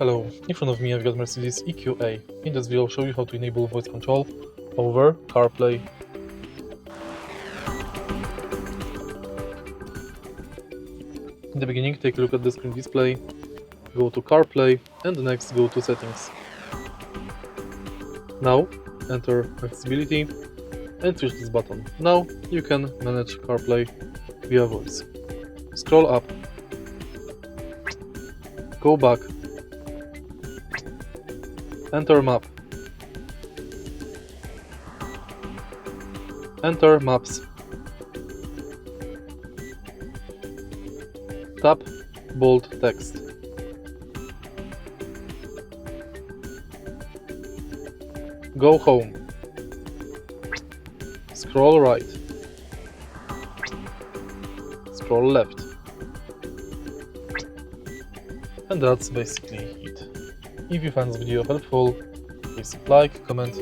Hello, in front of me I've got Mercedes EQA. In this video I'll show you how to enable voice control over CarPlay. In the beginning, take a look at the screen display, go to CarPlay and next go to Settings. Now enter Accessibility and push this button. Now you can manage CarPlay via voice. Scroll up, go back, enter Map, enter Maps, tap Bold Text, go Home, scroll right, scroll left, and that's basically it. If you find this video helpful, please like, comment,